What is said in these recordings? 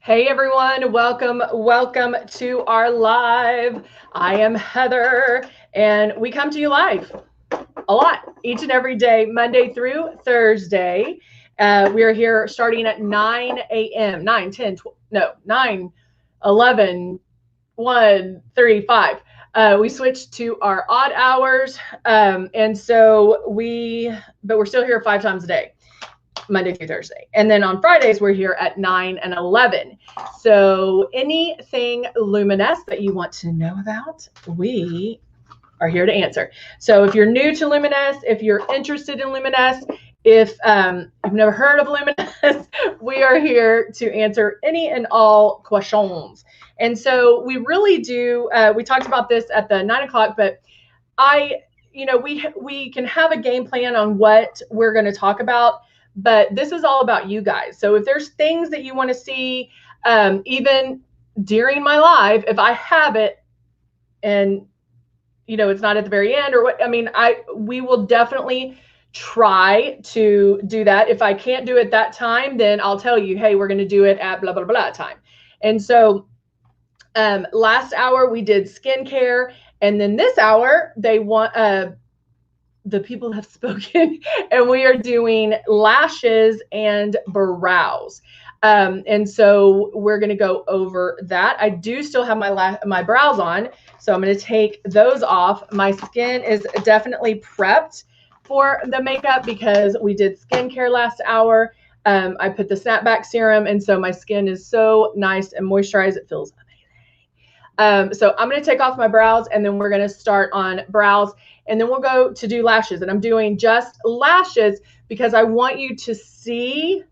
Hey everyone, welcome to our live. I am Heather, and we come to you live a lot each and every day, Monday through Thursday. We are here starting at 9 a.m., 9, 10, 12, no, 9, 11, 1, 3, 5. We switched to our odd hours, but we're still here 5 times a day. Monday through Thursday. And then on Fridays, we're here at 9 and 11. So anything Luminous that you want to know about, we are here to answer. So if you're new to Luminous, if you're interested in Luminous, if you've never heard of Luminous, we are here to answer any and all questions. And so we really do, we talked about this at the 9 o'clock, but we can have a game plan on what we're going to talk about, but this is all about you guys. So if there's things that you want to see, even during my live, if I have it and it's not at the very end or what, we will definitely try to do that. If I can't do it that time, then I'll tell you, hey, we're going to do it at blah, blah, blah time. And so last hour we did skincare, and then this hour they want the people have spoken, and we are doing lashes and brows. And so we're going to go over that. I do still have my brows on, so I'm going to take those off. My skin is definitely prepped for the makeup because we did skincare last hour. I put the snapback serum, and so my skin is so nice and moisturized. It feels amazing. So I'm going to take off my brows, and then we're going to start on brows, and then we'll go to do lashes. And I'm doing just lashes because I want you to see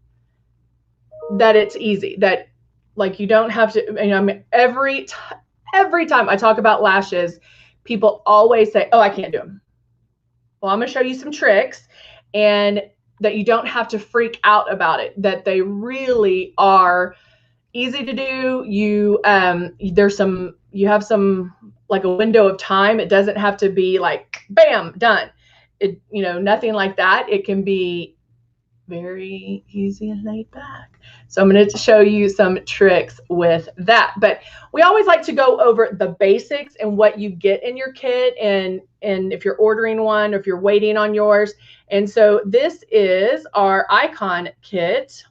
that it's easy, that like you don't have to, every time I talk about lashes, people always say, oh, I can't do them. Well, I'm going to show you some tricks, and that you don't have to freak out about it, that they really are easy to do. You have some like a window of time. It doesn't have to be like bam, done. It nothing like that. It can be very easy and laid back. So I'm going to show you some tricks with that. But we always like to go over the basics and what you get in your kit, and if you're ordering one or if you're waiting on yours. And so this is our Icon kit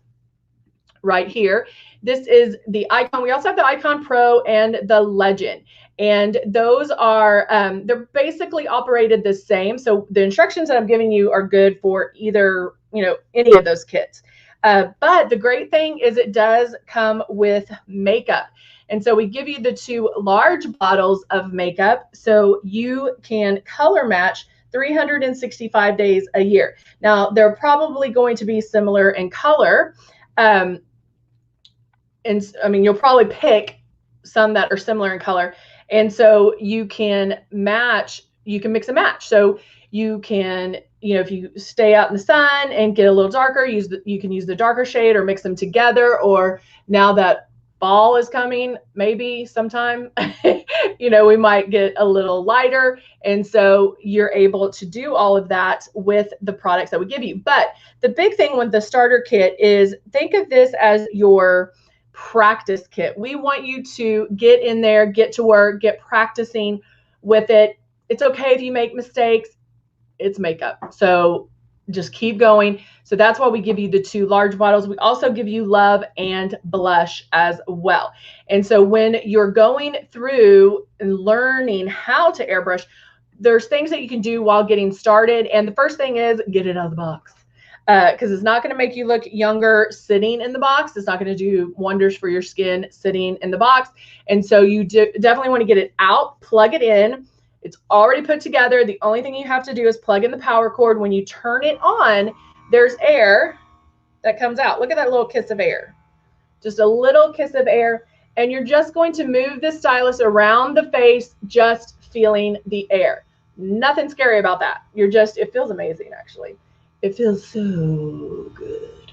right here. This is the Icon. We also have the Icon Pro and the Legend. And those are, they're basically operated the same. So the instructions that I'm giving you are good for either, any of those kits. But the great thing is it does come with makeup. And so we give you the 2 large bottles of makeup so you can color match 365 days a year. Now, they're probably going to be similar in color. And you'll probably pick some that are similar in color. And so you can mix and match. So you can, if you stay out in the sun and get a little darker, you can use the darker shade or mix them together. Or now that fall is coming, maybe sometime, we might get a little lighter. And so you're able to do all of that with the products that we give you. But the big thing with the starter kit is, think of this as your practice kit. We want you to get in there, get to work, get practicing with it. It's okay if you make mistakes. It's makeup. So just keep going. So that's why we give you the 2 large bottles. We also give you Love and Blush as well. And so when you're going through and learning how to airbrush, there's things that you can do while getting started. And the first thing is get it out of the box. Because it's not going to make you look younger sitting in the box. It's not going to do wonders for your skin sitting in the box. And so you definitely want to get it out, plug it in. It's already put together. The only thing you have to do is plug in the power cord. When you turn it on, there's air that comes out. Look at that little kiss of air. Just a little kiss of air. And you're just going to move the stylus around the face, just feeling the air. Nothing scary about that. It feels amazing, actually. It feels so good.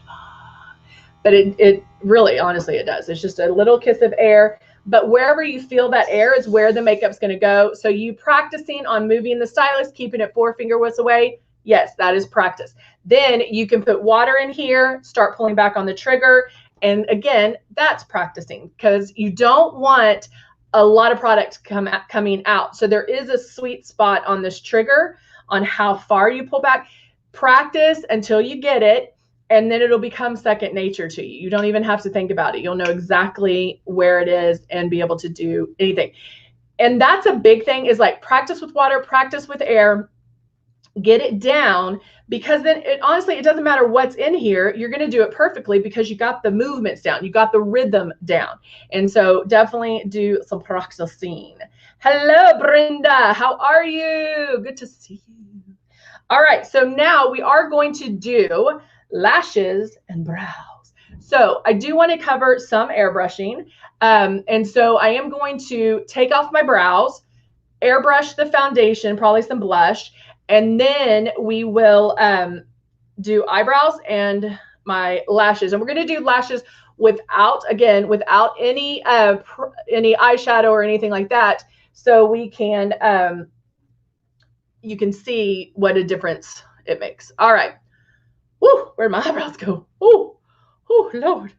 But it really, honestly, it does. It's just a little kiss of air. But wherever you feel that air is where the makeup's going to go. So you practicing on moving the stylus, keeping it 4 finger widths away. Yes, that is practice. Then you can put water in here, start pulling back on the trigger, And again, that's practicing, because you don't want a lot of product coming out. So there is a sweet spot on this trigger on how far you pull back. Practice until you get it, and then it'll become second nature to you. You don't even have to think about it. You'll know exactly where it is and be able to do anything. And that's a big thing, is like practice with water, practice with air, get it down, because then honestly, it doesn't matter what's in here. You're going to do it perfectly because you got the movements down. You got the rhythm down. And so definitely do some practicing. Hello, Brenda. How are you? Good to see you. All right. So now we are going to do lashes and brows. So I do want to cover some airbrushing. And so I am going to take off my brows, airbrush the foundation, probably some blush, and then we will do eyebrows and my lashes. And we're going to do lashes without any eyeshadow or anything like that, so we can you can see what a difference it makes. All right. Woo, where'd my eyebrows go? Ooh, Lord.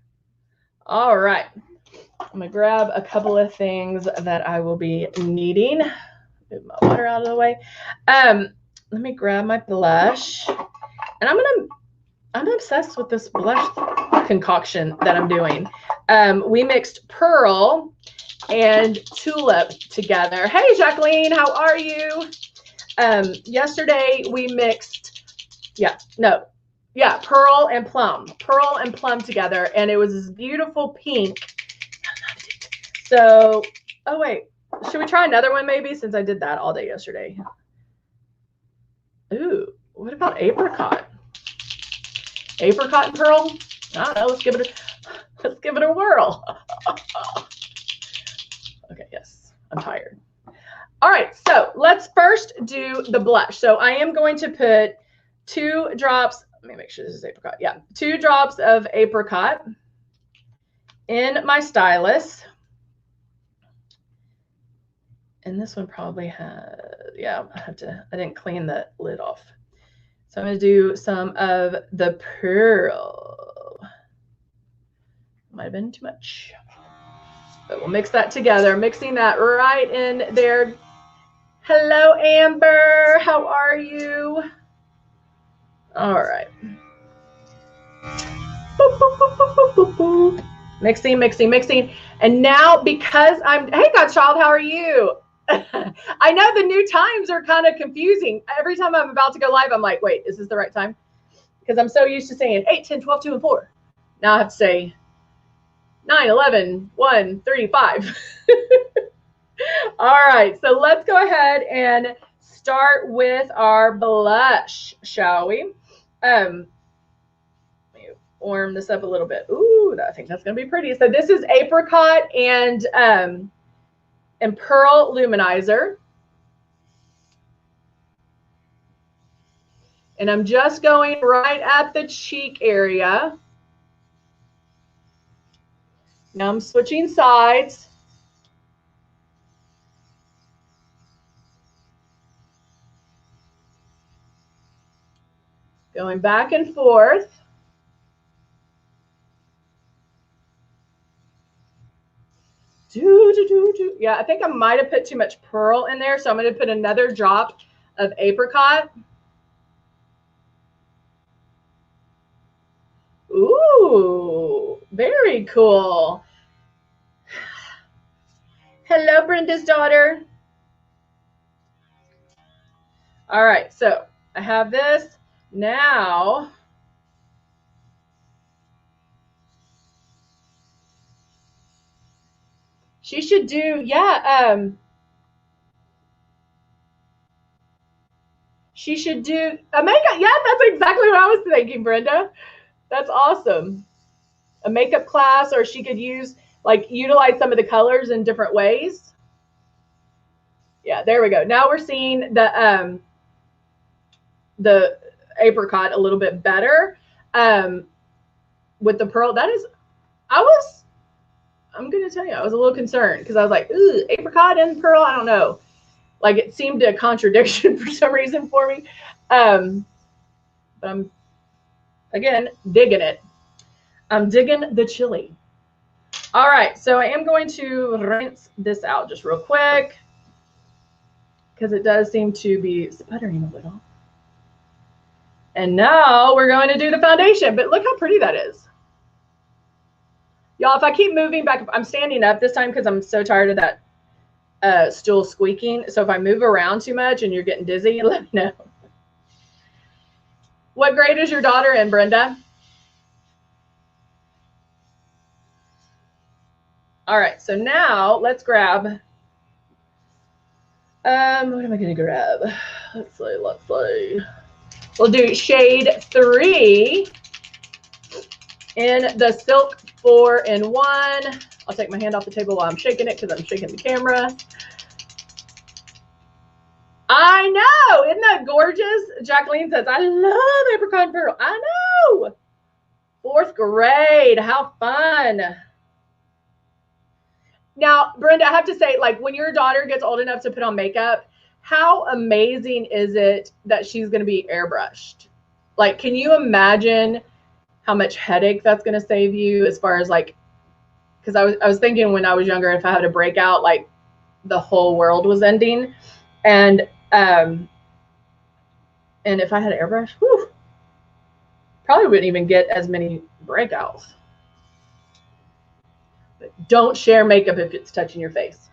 All right. I'm going to grab a couple of things that I will be needing. Move my water out of the way. Let me grab my blush, and I'm obsessed with this blush concoction that I'm doing. We mixed Pearl and Tulip together. Hey, Jacqueline, how are you? Yesterday we mixed, Pearl and Plum together, and it was this beautiful pink. I loved it. So, oh wait, should we try another one maybe, since I did that all day yesterday? Ooh, what about apricot? Apricot and pearl? I don't know. Let's give it a whirl. Okay, yes, I'm tired. All right, so let's first do the blush. So I am going to put 2 drops. Let me make sure this is apricot. Yeah, 2 drops of apricot in my stylus. And this one probably has, I didn't clean the lid off. So I'm going to do some of the pearl. Might have been too much. But we'll mix that together, mixing that right in there. Hello, Amber. How are you? All right. Boop, boop, boop, boop, boop, boop, boop. Mixing. And now, because hey, Godchild, how are you? I know the new times are kind of confusing. Every time I'm about to go live, I'm like, wait, is this the right time? Because I'm so used to saying 8, 10, 12, 2, and 4. Now I have to say 9, 11, 1, 3, 5. All right, so let's go ahead and start with our blush, shall we? Let me warm this up a little bit. Ooh, I think that's going to be pretty. So this is apricot and pearl luminizer. And I'm just going right at the cheek area. Now I'm switching sides. Going back and forth. Yeah, I think I might have put too much pearl in there, so I'm going to put another drop of apricot. Ooh, very cool. Hello, Brenda's daughter. All right, so I have this now. She should do, she should do a makeup. Yeah, that's exactly what I was thinking, Brenda. That's awesome. A makeup class, or she could utilize some of the colors in different ways. Yeah, there we go. Now we're seeing the apricot a little bit better with the pearl. I'm going to tell you, I was a little concerned because I was like, ooh, apricot and pearl, I don't know. Like, it seemed a contradiction for some reason for me. But I'm, again, digging it. I'm digging the chili. All right, so I am going to rinse this out just real quick because it does seem to be sputtering a little. And now we're going to do the foundation, but look how pretty that is. Y'all, if I keep moving back, I'm standing up this time because I'm so tired of that stool squeaking. So if I move around too much and you're getting dizzy, let me know. What grade is your daughter in, Brenda? All right, so now let's grab, what am I gonna grab? Let's see. We'll do shade 3 in the Silk 4-in-1. I'll take my hand off the table while I'm shaking it because I'm shaking the camera. I know, isn't that gorgeous? Jacqueline says, I love apricot pearl. I know. 4th grade, how fun. Now, Brenda, I have to say, like, when your daughter gets old enough to put on makeup, how amazing is it that she's going to be airbrushed? Like, can you imagine how much headache that's going to save you as far as, like, because I was thinking when I was younger, if I had a breakout, like, the whole world was ending. And if I had an airbrush, whew, probably wouldn't even get as many breakouts. But don't share makeup if it's touching your face.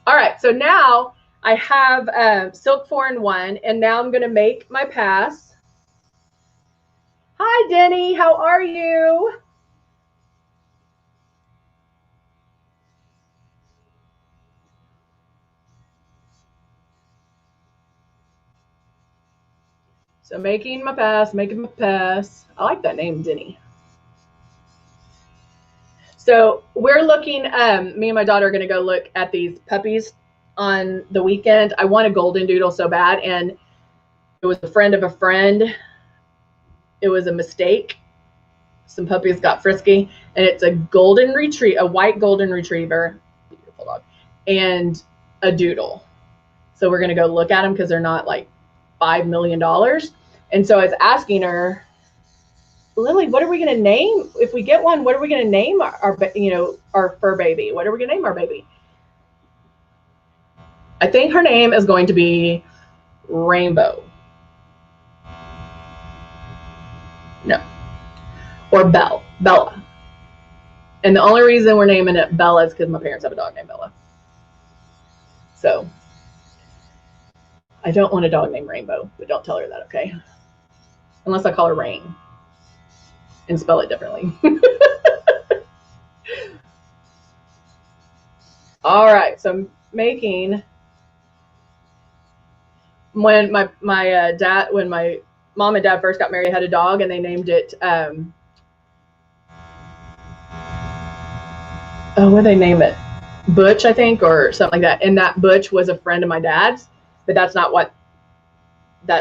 All right, so now I have Silk 4-in-1, and now I'm going to make my pass. Hi, Denny. How are you? So making my pass. I like that name, Denny. So we're looking, me and my daughter are going to go look at these puppies on the weekend. I want a golden doodle so bad, and it was a friend of a friend. It was a mistake. Some puppies got frisky, and it's a white golden retriever, beautiful dog, and a doodle. So we're going to go look at them because they're not like $5 million. And so I was asking her, Lily, what are we going to name? If we get one, what are we going to name our fur baby? What are we going to name our baby? I think her name is going to be Rainbow. No. Or Bella. And the only reason we're naming it Bella is because my parents have a dog named Bella. So I don't want a dog named Rainbow, but don't tell her that, okay? Unless I call her Rain and spell it differently. All right, so I'm making, when my mom and dad first got married, I had a dog, and they named it, what did they name it? Butch, I think, or something like that. And that Butch was a friend of my dad's, but that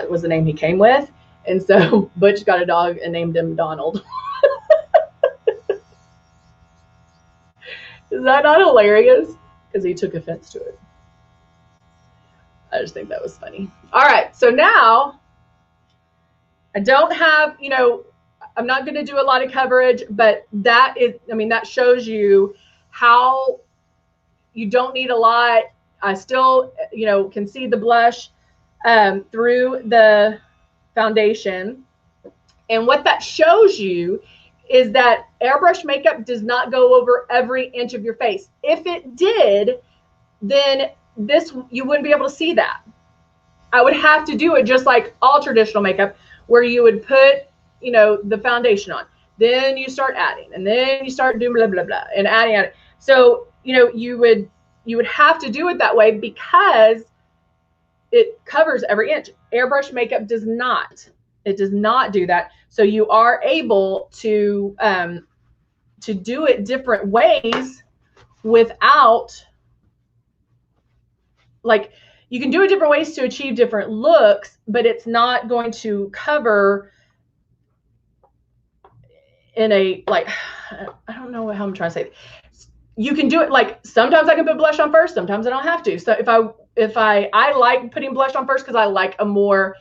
was the name he came with. And so Butch got a dog and named him Donald. Is that not hilarious? Because he took offense to it. I just think that was funny. All right, so now I don't have, I'm not going to do a lot of coverage, but that shows you how you don't need a lot. I still, can see the blush through the foundation. And what that shows you is that airbrush makeup does not go over every inch of your face. If it did, then you wouldn't be able to see that. I would have to do it just like all traditional makeup, where you would put, the foundation on. Then you start adding, and then you start doing blah, blah, blah, and adding. So, you would have to do it that way because it covers every inch. Airbrush makeup does not. It does not do that. So you are able to do it different ways without, like, you can do it different ways to achieve different looks, but it's not going to cover in a, like, I don't know how I'm trying to say it. You can do it, like, sometimes I can put blush on first, sometimes I don't have to. So if I like putting blush on first because I like a more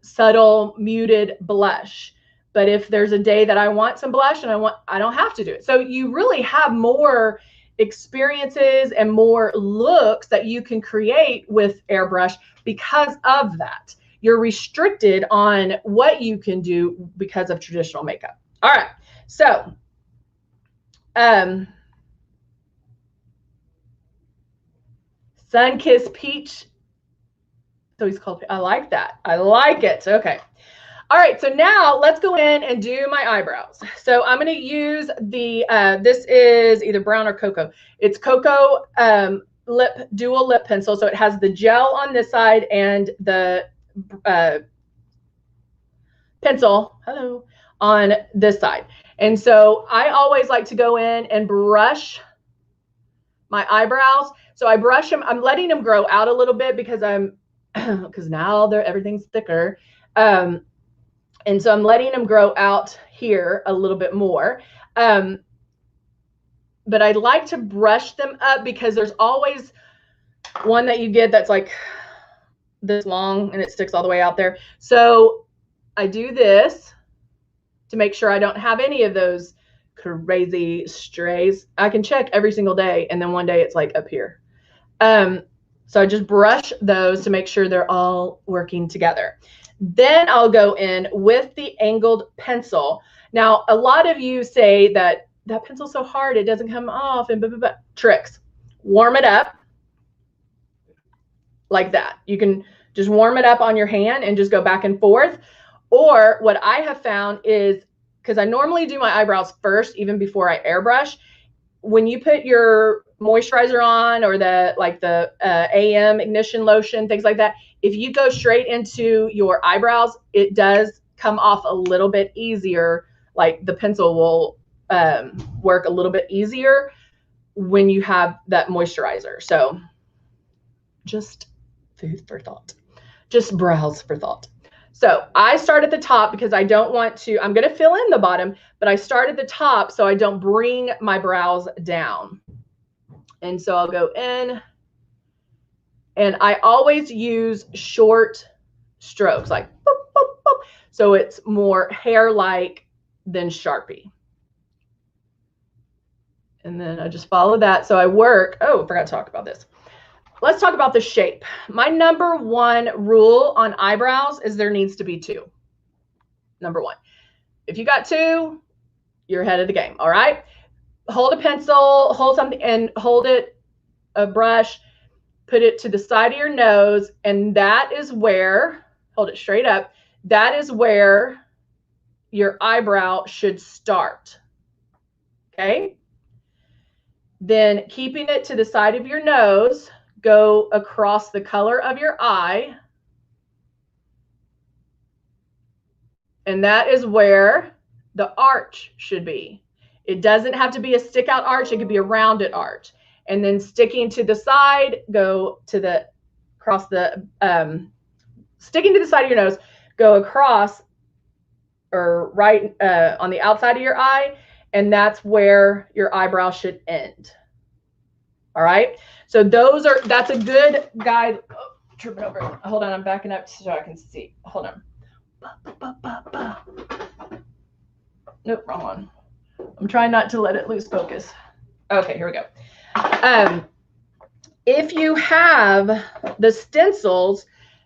subtle muted blush. But if there's a day that I want some blush and I don't have to do it. So you really have more experiences and more looks that you can create with airbrush because of that. You're restricted on what you can do because of traditional makeup. All right. So, Sun-Kissed Peach. So he's called, I like that. I like it. Okay. All right, so now let's go in and do my eyebrows. So I'm going to use the, this is either brown or cocoa. It's cocoa dual lip pencil. So it has the gel on this side and the pencil, hello, on this side. And so I always like to go in and brush my eyebrows. So I brush them. I'm letting them grow out a little bit because because now everything's thicker. And so I'm letting them grow out here a little bit more. But I like to brush them up because there's always one that you get that's like this long and it sticks all the way out there. So I do this to make sure I don't have any of those crazy strays. I can check every single day, and then one day it's like up here. So I just brush those to make sure they're all working together. Then I'll go in with the angled pencil. Now, a lot of you say that pencil's so hard, it doesn't come off, and blah, blah, blah. Tricks. Warm it up like that. You can just warm it up on your hand and just go back and forth. Or what I have found is, because I normally do my eyebrows first, even before I airbrush, when you put your moisturizer on or the AM ignition lotion, things like that, if you go straight into your eyebrows, it does come off a little bit easier. Like the pencil will work a little bit easier when you have that moisturizer. So just food for thought, just browse for thought. So I start at the top because I don't want to, I'm going to fill in the bottom, but I start at the top so I don't bring my brows down. And so I'll go in, and I always use short strokes, like boop, boop, boop. So it's more hair-like than Sharpie. And then I just follow that. So I work, oh, I forgot to talk about this. Let's talk about the shape. My number one rule on eyebrows is there needs to be two. Number one. If you got two, you're ahead of the game, all right? Hold a pencil, hold something, and hold it, a brush, put it to the side of your nose, and that is where, hold it straight up, that is where your eyebrow should start, okay? Then keeping it to the side of your nose, go across the color of your eye, and that is where the arch should be. It doesn't have to be a stick out arch, it could be a rounded arch. And then sticking to the side, go to the, across the, sticking to the side of your nose, go across or right on the outside of your eye, and that's where your eyebrow should end. All right, so those are, that's a good guide. Oh, tripping over. Hold on, I'm backing up so I can see. Hold on. Nope, wrong one. I'm trying not to let it lose focus. Okay, here we go. If you have the stencils,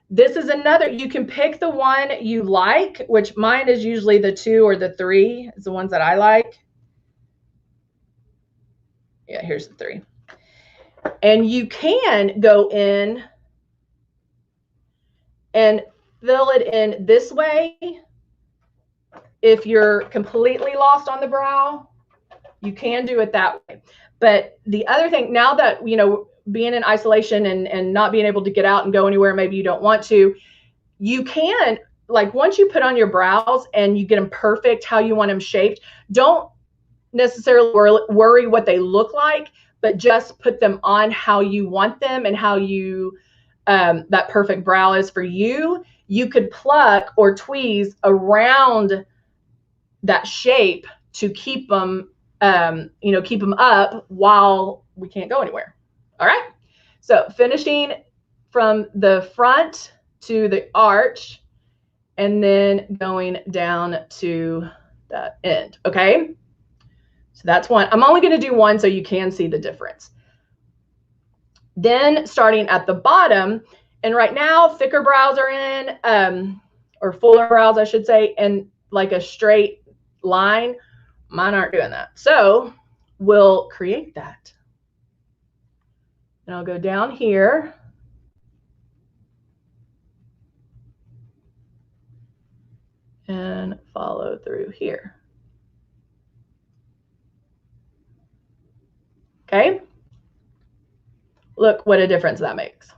this is another, you can pick the one you like, which mine is usually the 2 or the 3 is the ones that I like. Yeah, here's the 3. And you can go in and fill it in this way. If you're completely lost on the brow, you can do it that way. But the other thing, now that, you know, being in isolation and not being able to get out and go anywhere, maybe you don't want to, you can, like, once you put on your brows and you get them perfect, how you want them shaped, don't necessarily worry what they look like, but just put them on how you want them and how you, that perfect brow is for you. You could pluck or tweeze around that shape to keep them, you know, keep them up while we can't go anywhere. All right. So finishing from the front to the arch, and then going down to the end, okay? So that's one. I'm only going to do one so you can see the difference. Then starting at the bottom, and right now thicker brows are in, or fuller brows, I should say, and like a straight line. Mine aren't doing that. So we'll create that. And I'll go down here. And follow through here. Okay. Look what a difference that makes.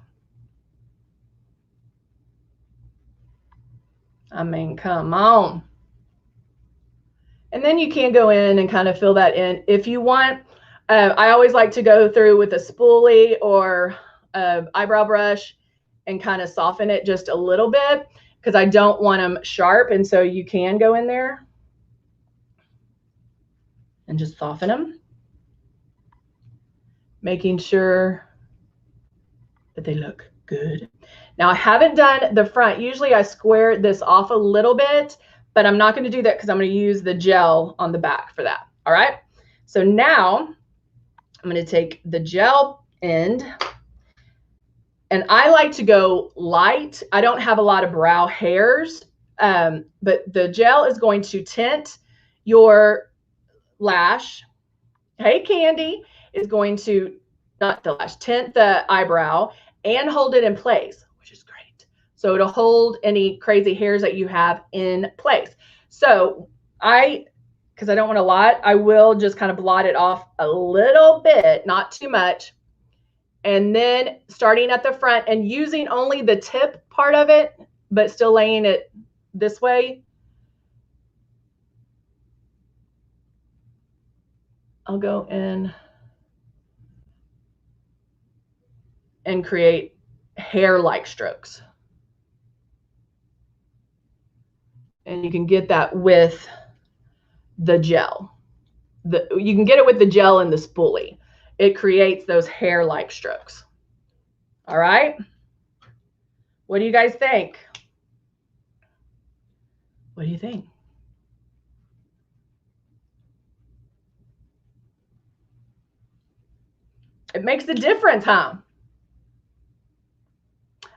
I mean, come on. And then you can go in and kind of fill that in if you want. I always like to go through with a spoolie or eyebrow brush and kind of soften it just a little bit because I don't want them sharp. And so you can go in there and just soften them, making sure that they look good. Now I haven't done the front. Usually I square this off a little bit, but I'm not going to do that because I'm going to use the gel on the back for that. All right. So now I'm going to take the gel end, and I like to go light. I don't have a lot of brow hairs, but the gel is going to tint your lash. Hey, Candy is going to, not the lash, tint the eyebrow and hold it in place, which is great. So it'll hold any crazy hairs that you have in place. So because I don't want a lot, I will just kind of blot it off a little bit, not too much. And then starting at the front and using only the tip part of it, but still laying it this way. I'll go in and create hair-like strokes. And you can get that with the gel. You can get it with the gel and the spoolie. It creates those hair-like strokes. All right. What do you guys think? What do you think? It makes a difference, huh?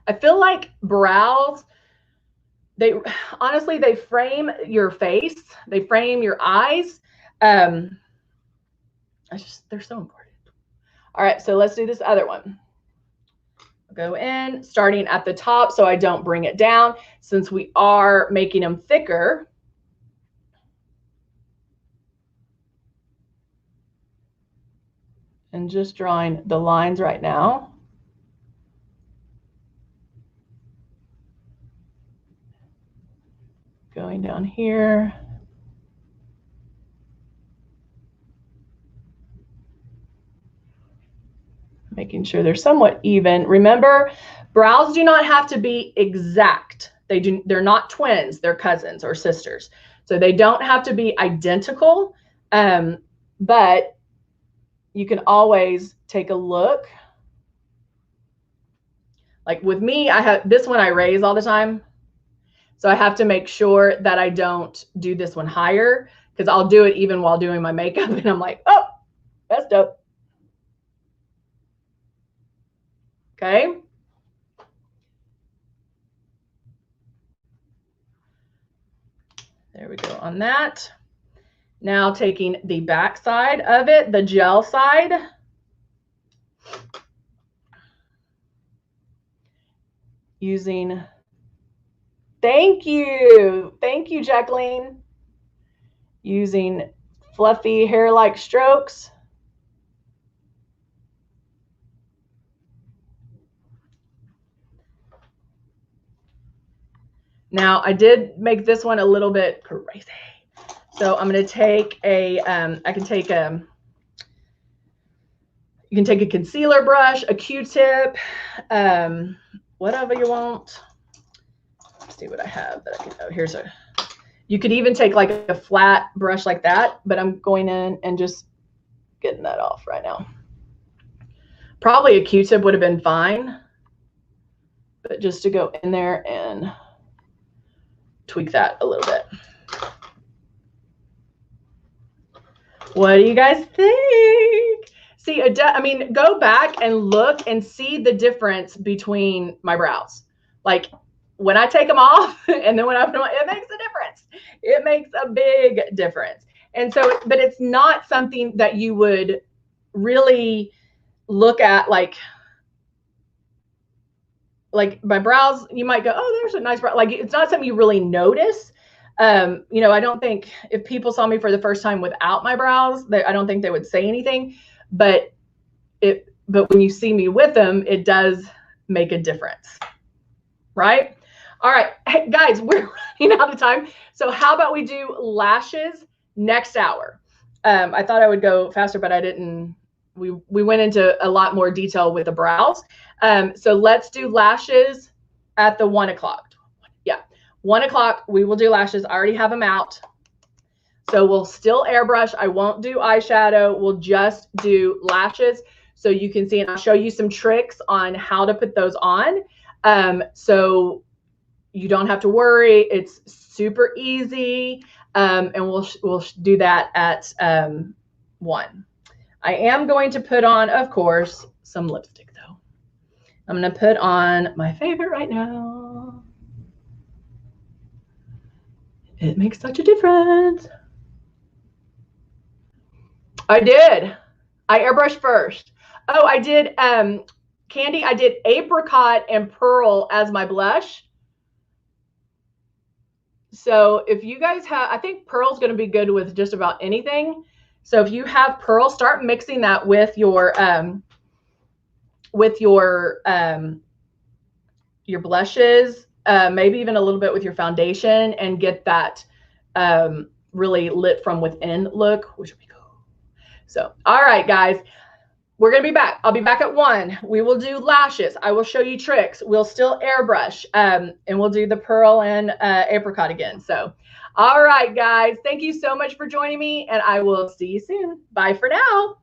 I feel like brows, honestly, they frame your face. They frame your eyes. They're so important. All right, so let's do this other one. Go in, starting at the top so I don't bring it down since we are making them thicker. And just drawing the lines right now. Going down here. Making sure they're somewhat even. Remember, brows do not have to be exact. They're not twins, they're cousins or sisters. So they don't have to be identical, but you can always take a look. Like with me, I have this one I raise all the time. So I have to make sure that I don't do this one higher because I'll do it even while doing my makeup and I'm like, oh, that's dope. Okay. There we go on that. Now taking the back side of it, the gel side. Using, thank you, Jacqueline. Using fluffy hair-like strokes. Now I did make this one a little bit crazy. So I'm going to take a, you can take a concealer brush, a Q-tip, whatever you want. Let's see what I have that I can, oh, here's a, you could even take like a flat brush like that, but I'm going in and just getting that off right now. Probably a Q-tip would have been fine, but just to go in there and tweak that a little bit. What do you guys think? See, I mean, go back and look and see the difference between my brows. Like when I take them off and then when I put them on, it makes a difference. It makes a big difference. And so, but it's not something that you would really look at like my brows, you might go, oh, there's a nice brow. Like it's not something you really notice. You know, I don't think if people saw me for the first time without my brows, I don't think they would say anything. But when you see me with them, it does make a difference, right? All right, hey, guys, we're running out of time. So how about we do lashes next hour? I thought I would go faster, but I didn't. We went into a lot more detail with the brows. So let's do lashes at the 1 o'clock. Yeah, 1 o'clock, we will do lashes. I already have them out. So we'll still airbrush. I won't do eyeshadow. We'll just do lashes so you can see, and I'll show you some tricks on how to put those on. So you don't have to worry. It's super easy. And we'll do that at 1. I am going to put on, of course, some lipstick though. I'm going to put on my favorite right now. It makes such a difference. I did. I airbrushed first. Oh, I did, Candy, I did apricot and pearl as my blush. So if you guys have, I think pearl's going to be good with just about anything. So if you have pearl, start mixing that with your blushes, maybe even a little bit with your foundation, and get that really lit from within look, which would be cool. So, all right, guys, we're going to be back. I'll be back at 1. We will do lashes. I will show you tricks. We'll still airbrush, and we'll do the pearl and apricot again. So, all right, guys, thank you so much for joining me, and I will see you soon. Bye for now.